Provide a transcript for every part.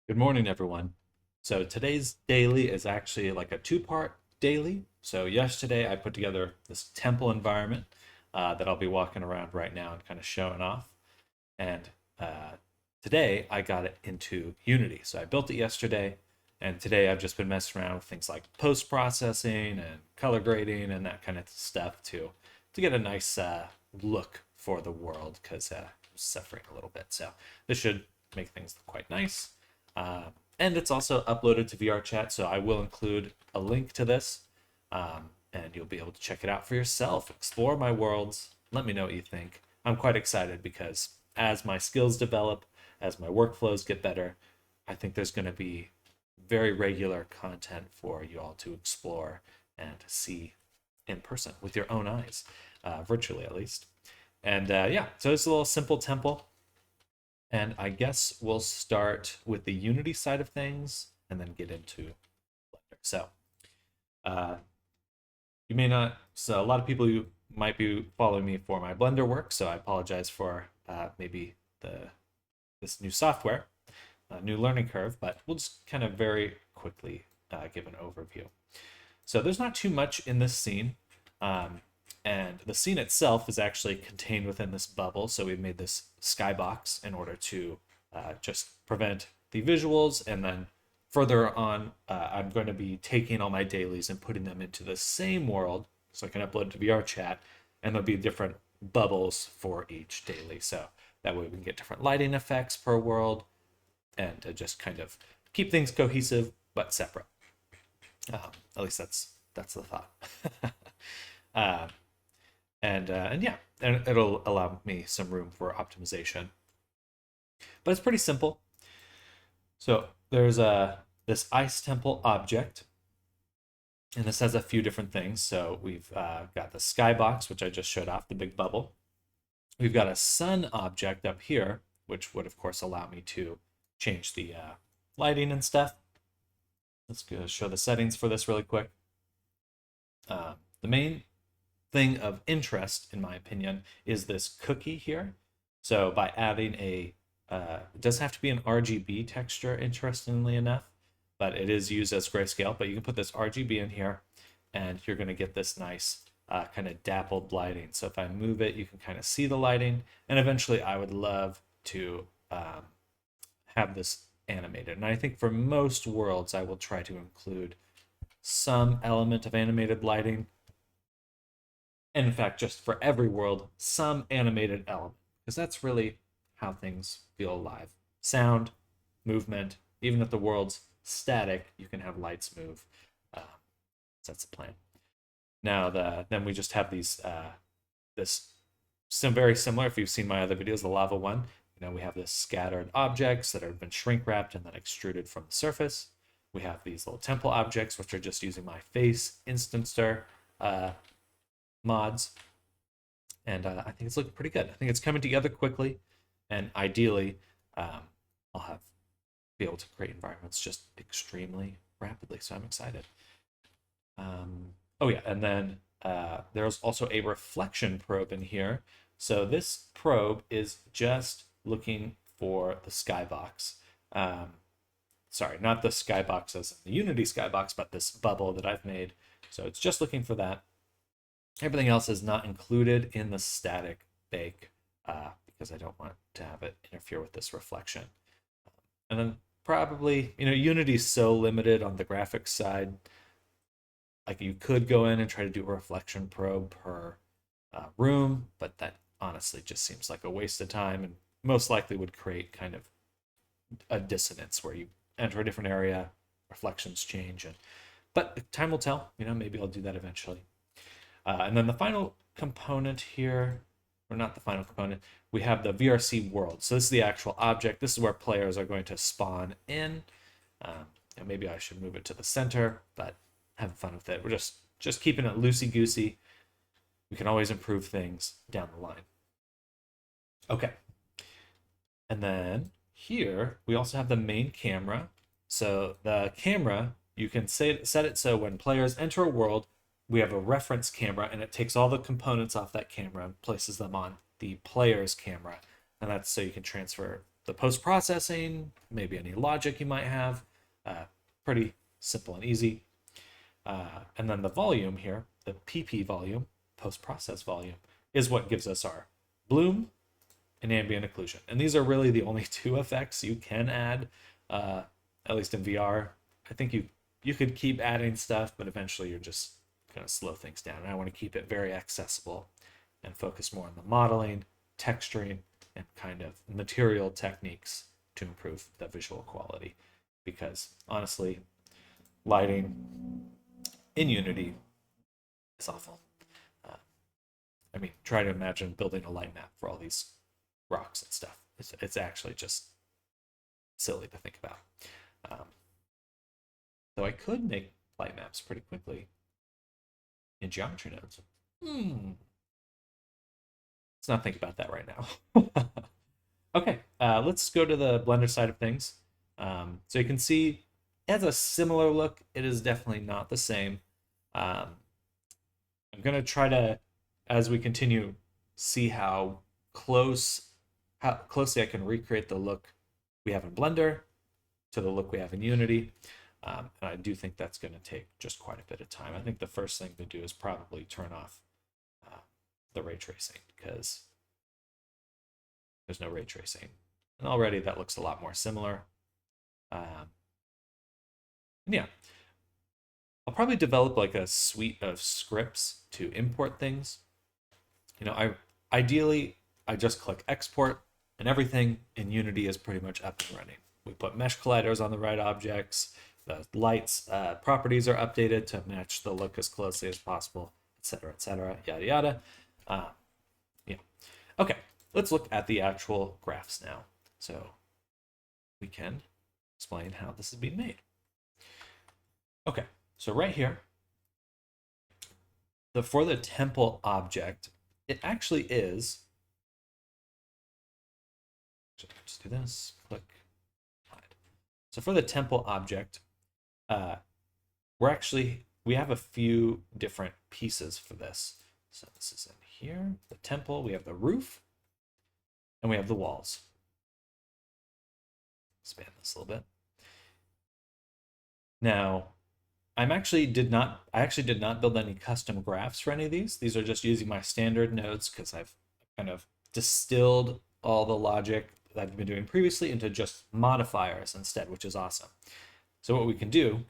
Good morning, everyone. So today's daily is actually like a two-part daily. So yesterday I put together this temple environment that I'll be walking around right now and kind of showing off. And uh, today I got it into Unity. So I built it yesterday, and today I've just been messing around with things like post-processing and color grading and that kind of stuff to get a nice look for the world because I'm suffering a little bit. So this should make things quite nice. Uh, and it's also uploaded to VRChat, so I will include a link to this, and you'll be able to check it out for yourself. Explore my worlds. Let me know what you think. I'm quite excited because as my skills develop, as my workflows get better, I think there's going to be very regular content for you all to explore and see in person with your own eyes, virtually at least. And yeah, so it's a little simple temple. And I guess we'll start with the Unity side of things and then get into Blender. So, uh, you may not, so a lot of people you might be following me for my Blender work, so I apologize for maybe this new software, new learning curve, but we'll just kind of very quickly give an overview. So there's not too much in this scene. And the scene itself is actually contained within this bubble. So we've made this skybox in order to just prevent the visuals. And then further on, I'm going to be taking all my dailies and putting them into the same world so I can upload to VRChat. And there'll be different bubbles for each daily. So that way we can get different lighting effects per world and to just kind of keep things cohesive but separate. At least that's the thought. uh, and yeah, and it'll allow me some room for optimization. But it's pretty simple. So there's this ice temple object, and this has a few different things. So we've got the skybox, which I just showed off, the big bubble. We've got a sun object up here, which would of course allow me to change the lighting and stuff. Let's go show the settings for this really quick. The main thing of interest, in my opinion, is this cookie here. So by adding it doesn't have to be an RGB texture, interestingly enough, but it is used as grayscale. But you can put this RGB in here, and you're going to get this nice kind of dappled lighting. So if I move it, you can kind of see the lighting. And eventually, I would love to have this animated. And I think for most worlds, I will try to include some element of animated lighting. And in fact, just for every world, some animated element, because that's really how things feel alive. Sound, movement, even if the world's static, you can have lights move. So that's the plan. Now, then we just have some very similar. If you've seen my other videos, the lava one, we have this scattered objects that have been shrink wrapped and then extruded from the surface. We have these little temple objects, which are just using my face instancer mods. And I think it's looking pretty good. I think it's coming together quickly, and ideally, I'll be able to create environments just extremely rapidly. So I'm excited. Oh yeah, and then there's also a reflection probe in here. So this probe is just looking for the skybox. Sorry, not the skybox as in the Unity skybox, but this bubble that I've made. So it's just looking for that. Everything else is not included in the static bake because I don't want to have it interfere with this reflection. And then probably, Unity's so limited on the graphics side. Like you could go in and try to do a reflection probe per room, but that honestly just seems like a waste of time and most likely would create kind of a dissonance where you enter a different area, reflections change. But time will tell. Maybe I'll do that eventually. And then the final component here, or not the final component, we have the VRC world. So this is the actual object. This is where players are going to spawn in. And maybe I should move it to the center, but having fun with it. We're just keeping it loosey-goosey. We can always improve things down the line. Okay. And then here, we also have the main camera. So the camera, you can set it so when players enter a world, we have a reference camera, and it takes all the components off that camera and places them on the player's camera. And that's so you can transfer the post-processing, maybe any logic you might have. Pretty simple and easy. And then the volume here, the PP volume, post-process volume, is what gives us our bloom and ambient occlusion. And these are really the only two effects you can add, at least in VR. I think you could keep adding stuff, but eventually you're just going to slow things down. And I want to keep it very accessible and focus more on the modeling, texturing, and kind of material techniques to improve the visual quality. Because honestly, lighting in Unity is awful. I mean, try to imagine building a light map for all these rocks and stuff. It's actually just silly to think about. So I could make light maps pretty quickly in geometry nodes. Let's not think about that right now. Okay, let's go to the Blender side of things. So you can see it has a similar look. It is definitely not the same. I'm going to try to, as we continue, see how closely I can recreate the look we have in Blender to the look we have in Unity. And I do think that's going to take just quite a bit of time. I think the first thing to do is probably turn off the ray tracing, because there's no ray tracing. And already that looks a lot more similar. Yeah, I'll probably develop like a suite of scripts to import things. You know, ideally I just click export and everything in Unity is pretty much up and running. We put mesh colliders on the right objects, the lights properties are updated to match the look as closely as possible, etc., yada yada. Yeah. Okay, let's look at the actual graphs now, so we can explain how this is being made. Okay, so right here, for the temple object, it actually is. Just do this. Click. Hide. So for the temple object, we have a few different pieces for this. So this is in here, the temple. We have the roof, and we have the walls. Expand this a little bit. Now, I actually did not build any custom graphs for any of these. These are just using my standard nodes because I've kind of distilled all the logic that I've been doing previously into just modifiers instead, which is awesome. So what we can do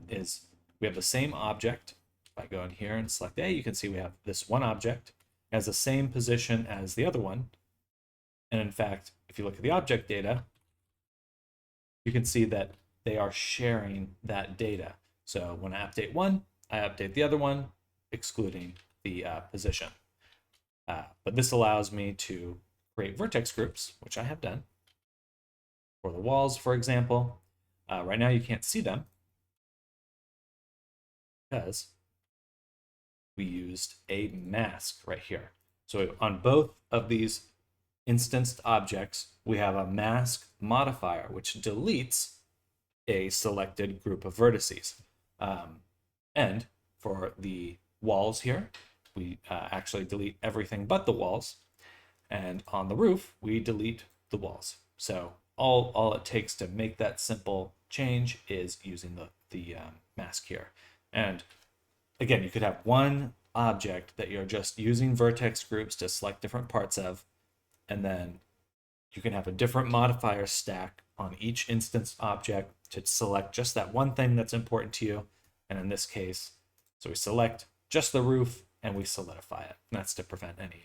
is we have the same object. If I go in here and select A, you can see we have this one object. It has the same position as the other one. And in fact, if you look at the object data, you can see that they are sharing that data. So when I update one, I update the other one, excluding the position. But this allows me to create vertex groups, which I have done. For the walls, for example, right now you can't see them because we used a mask right here. So on both of these instanced objects, we have a mask modifier, which deletes a selected group of vertices. And for the walls here, we actually delete everything but the walls. And on the roof, we delete the walls. So all it takes to make that simple change is using the mask here. And again, you could have one object that you're just using vertex groups to select different parts of, and then you can have a different modifier stack on each instance object to select just that one thing that's important to you. And in this case, so we select just the roof and we solidify it. And that's to prevent any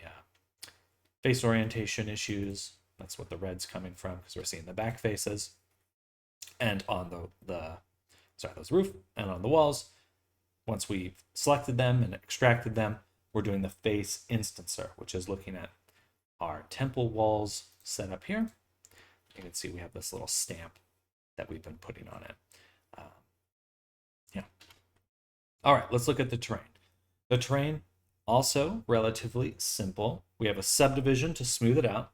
face orientation issues. That's what the red's coming from, because we're seeing the back faces. And on those roof and on the walls, once we've selected them and extracted them, we're doing the face instancer, which is looking at our temple walls set up here. You can see we have this little stamp that we've been putting on it. Yeah. All right, let's look at the terrain. The terrain, also relatively simple. We have a subdivision to smooth it out.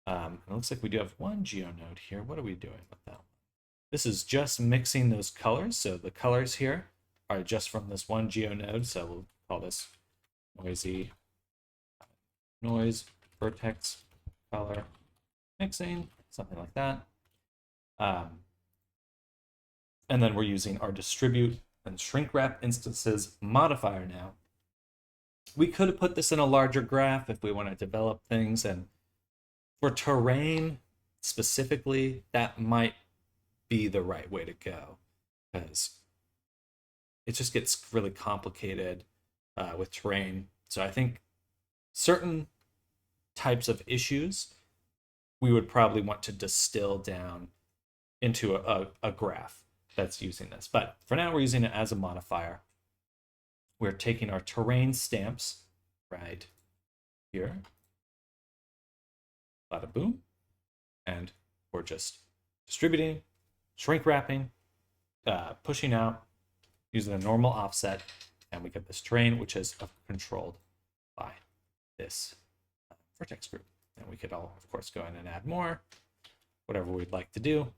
It looks like we do have one geonode here. What are we doing with that one? This is just mixing those colors. So the colors here are just from this one geonode. So we'll call this noise vertex color mixing, something like that. And then we're using our distribute and shrink wrap instances modifier now. We could have put this in a larger graph if we want to develop things, and for terrain specifically, that might be the right way to go, because it just gets really complicated with terrain. So I think certain types of issues we would probably want to distill down into a graph that's using this. But for now, we're using it as a modifier. We're taking our terrain stamps right here. Bada boom. And we're just distributing, shrink wrapping, pushing out, using a normal offset, and we get this terrain, which is controlled by this vertex group. And we could all, of course, go in and add more, whatever we'd like to do.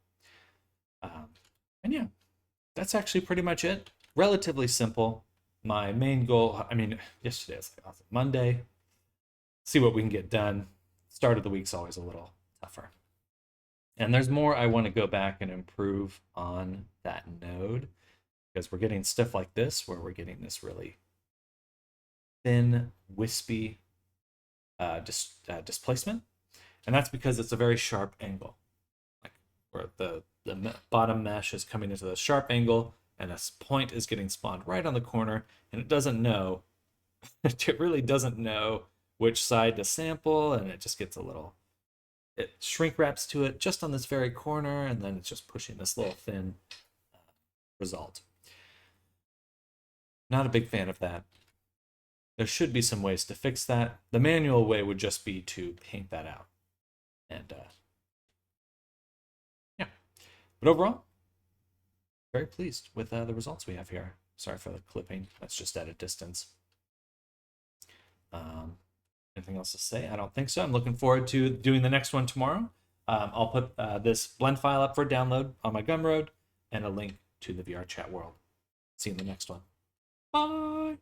And yeah, that's actually pretty much it. Relatively simple. My main goal, I mean, yesterday was like awesome. Monday, see what we can get done. Start of the week's always a little tougher. And there's more I want to go back and improve on that node, because we're getting stuff like this where we're getting this really thin, wispy displacement. And that's because it's a very sharp angle, like where the bottom mesh is coming into the sharp angle, and this point is getting spawned right on the corner, and it doesn't know, it really doesn't know which side to sample, and it just gets a little, it shrink wraps to it just on this very corner, and then it's just pushing this little thin result. Not a big fan of that. There should be some ways to fix that. The manual way would just be to paint that out. And yeah, but overall, very pleased with the results we have here. Sorry for the clipping. That's just at a distance. Anything else to say? I don't think so. I'm looking forward to doing the next one tomorrow. I'll put this blend file up for download on my Gumroad and a link to the VRChat world. See you in the next one. Bye.